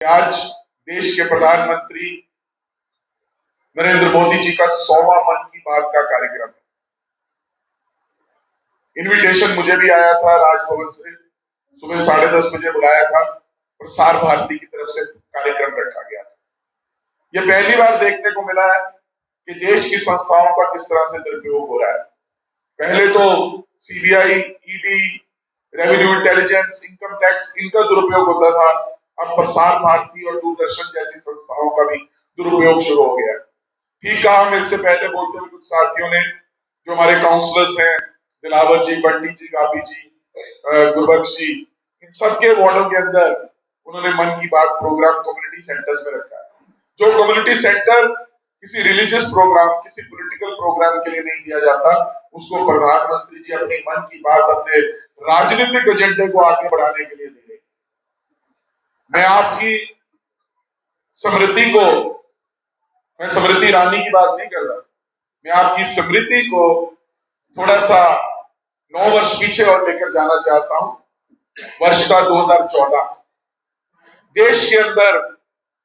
आज देश के प्रधानमंत्री नरेंद्र मोदी जी का 100वां मन की बात का कार्यक्रम है। इनविटेशन मुझे भी आया था राजभवन से, सुबह 10:30 बजे बुलाया था, प्रसार भारती की तरफ से कार्यक्रम रखा गया था। यह पहली बार देखने को मिला है कि देश की संस्थाओं का किस तरह से दुरुपयोग हो रहा है। पहले तो CBI, ED, revenue intelligence, income tax, इनका दुरुपयोग होता था। अब प्रसार भारती और दूरदर्शन जैसी संस्थाओं का भी दुरुपयोग शुरू हो गया है। ठीक कहा मेरे से पहले बोलते हुए कुछ साथियों ने, जो हमारे काउंसलर्स हैं, दिलावर जी, बंटी जी, गाबी जी, गुरबख्श जी, इन सबके वार्डों के अंदर उन्होंने मन की बात प्रोग्राम कम्युनिटी सेंटर्स में रखा है। जो कम्युनिटी सेंटर किसी रिलीजियस प्रोग्राम, किसी पॉलिटिकल प्रोग्राम के लिए नहीं दिया जाता, उसको प्रधानमंत्री जी अपनी मन की बात, अपने राजनीतिक एजेंडे को आगे बढ़ाने के लिए दे रहे हैं। मैं आपकी स्मृति को, मैं स्मृति ईरानी की बात नहीं कर रहा, मैं आपकी स्मृति को थोड़ा सा 9 वर्ष पीछे और लेकर जाना चाहता हूं। वर्ष का 2014 देश के अंदर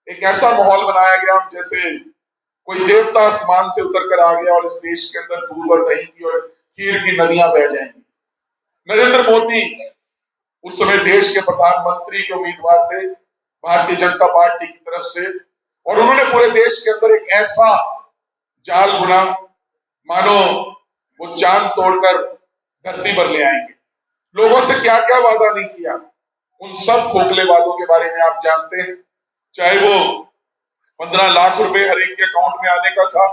एक ऐसा माहौल बनाया गया जैसे कोई देवता आसमान से उतर कर आ गया और इस देश के अंदर दूध और दही की और खीर की नदियां बह जाएंगी। नरेंद्र मोदी उस समय देश के प्रधानमंत्री के उम्मीदवार थे भारतीय जनता पार्टी की तरफ से, और उन्होंने पूरे देश के अंदर एक ऐसा जाल बुना मानो वो चांद तोड़कर धरती पर ले आएंगे। लोगों से क्या क्या वादा नहीं किया, उन सब खोखले वादों के बारे में आप जानते हैं। चाहे वो 15 लाख रुपए हर एक के अकाउंट में आने का था,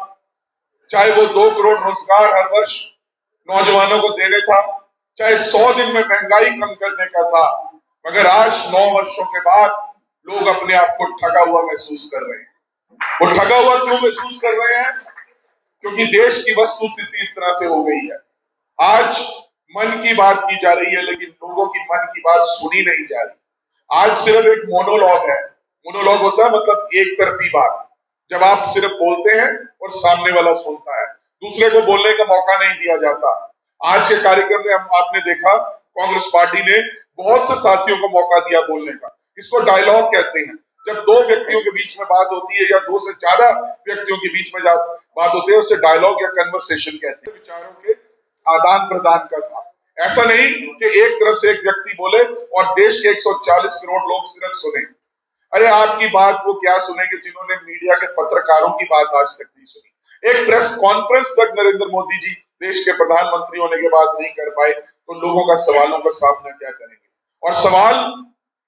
चाहे वो 2 करोड़ रोजगार हर वर्ष नौजवानों को देने था, चाहे 100 दिन में महंगाई कम करने का था। मगर आज 9 वर्षों के बाद लोग अपने आप को ठगा हुआ महसूस कर रहे हैं। वो ठगा हुआ क्यों महसूस कर रहे हैं? क्योंकि देश की वस्तु स्थिति इस तरह से हो गई है। आज मन की बात की जा रही है, लेकिन लोगों की मन की बात सुनी नहीं जा रही। आज सिर्फ एक मोनोलॉग है। मोनोलॉग होता है मतलब एक तरफी बात, जब आप सिर्फ बोलते हैं और सामने वाला सुनता है, दूसरे को बोलने का मौका नहीं दिया जाता। आज के कार्यक्रम में आपने देखा कांग्रेस पार्टी ने बहुत से साथियों को मौका दिया बोलने का। इसको डायलॉग कहते हैं। जब 2 व्यक्तियों के बीच में बात होती है या 2 से ज्यादा व्यक्तियों के बीच में बात होती है, उससे डायलॉग या कन्वर्सेशन कहते हैं। विचारों के आदान प्रदान का था। ऐसा नहीं कि एक तरफ से एक व्यक्ति बोले और देश के 140 करोड़ लोग सिर्फ सुने। अरे आपकी बात वो क्या सुनेंगे जिन्होंने मीडिया के पत्रकारों की बात आज तक नहीं सुनी। एक प्रेस कॉन्फ्रेंस तक नरेंद्र मोदी जी देश के प्रधानमंत्री होने के बाद नहीं कर पाए, तो लोगों का सवालों का सामना क्या करेंगे? और सवाल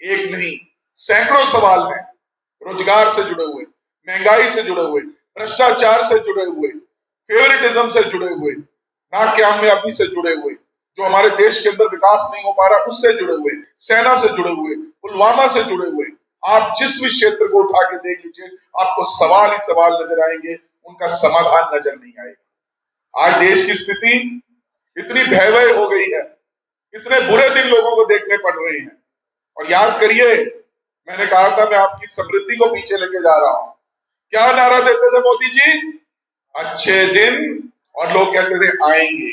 एक नहीं, सैकड़ों सवाल हैं। रोजगार से जुड़े हुए, महंगाई से जुड़े हुए, भ्रष्टाचार से जुड़े हुए, फेवरेटिज्म से जुड़े हुए, नाकामयाबी से जुड़े हुए, जो हमारे देश के अंदर विकास नहीं हो पा रहा उससे जुड़े हुए, सेना से जुड़े हुए, पुलवामा से जुड़े हुए, आप जिस भी क्षेत्र को उठा के देख लीजिए, आपको सवाल ही सवाल नजर आएंगे, उनका समाधान नजर नहीं आएगा। आज देश की स्थिति इतनी भयावह हो गई है, इतने बुरे दिन लोगों को देखने पड़ रहे हैं। और याद करिए, मैंने कहा था मैं आपकी समृद्धि को पीछे लेके जा रहा हूं। क्या नारा देते थे मोदी जी? अच्छे दिन, और लोग कहते थे आएंगे।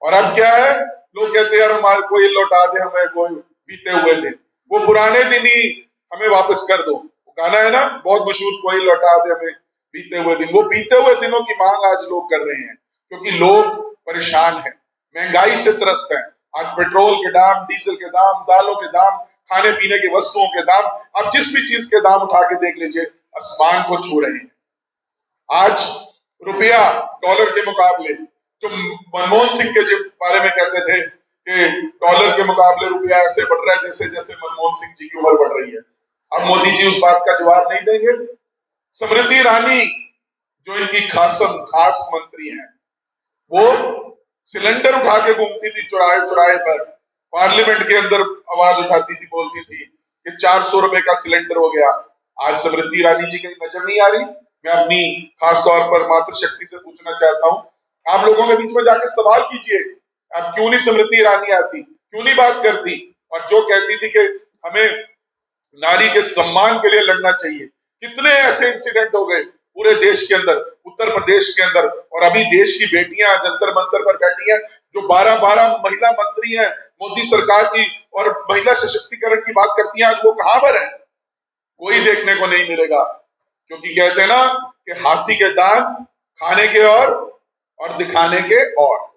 और अब क्या है? लोग कहते हैं यार हमारे को ये लौटा दे, हमें कोई बीते हुए दिन, वो पुराने दिन ही हमें वापस कर दो। गाना है ना बहुत मशहूर, कोई लौटा दे हमें बीते हुए दिन। वो बीते हुए दिनों की मांग आज लोग कर रहे हैं, क्योंकि लोग परेशान हैं, महंगाई से त्रस्त हैं। आज पेट्रोल के दाम, डीजल के दाम, दालों के दाम, खाने पीने की वस्तुओं के दाम, आप जिस भी चीज के दाम उठा के देख लीजिए, आसमान को छू रहे हैं। आज रुपया डॉलर के मुकाबले, जो मनमोहन सिंह के बारे में कहते थे कि डॉलर के मुकाबले रुपया ऐसे बढ़ रहा है जैसे जैसे मनमोहन सिंह जी की उम्र बढ़ रही है। अब मोदी जी उस बात का जवाब नहीं देंगे। स्मृति ईरानी जो इनकी खास मंत्री हैं, वो सिलेंडर उठा के घूमती थी चौराहे चौराहे पर, पार्लियामेंट के अंदर आवाज उठाती थी, बोलती थी कि 400 रुपए का सिलेंडर हो गया। आज स्मृति ईरानी जी कहीं नजर नहीं आ रही। मैं अपनी खास तौर पर मातृशक्ति से पूछना चाहता हूं, आप लोगों के बीच में जाके सवाल कीजिए, आप क्यों नहीं स्मृति ईरानी आती, क्यों नहीं बात करती? और जो कहती थी कि हमें नारी के सम्मान के लिए लड़ना चाहिए, कितने ऐसे इंसिडेंट हो गए पूरे देश के अंदर, उत्तर प्रदेश के अंदर। और अभी देश की बेटियां जंतर मंतर पर बैठी हैं, जो 12-12 महिला मंत्री हैं मोदी सरकार की, और महिला सशक्तिकरण की बात करती हैं, आज वो कहां पर है? कोई देखने को नहीं मिलेगा, क्योंकि कहते हैं ना कि हाथी के दांत खाने के और दिखाने के और।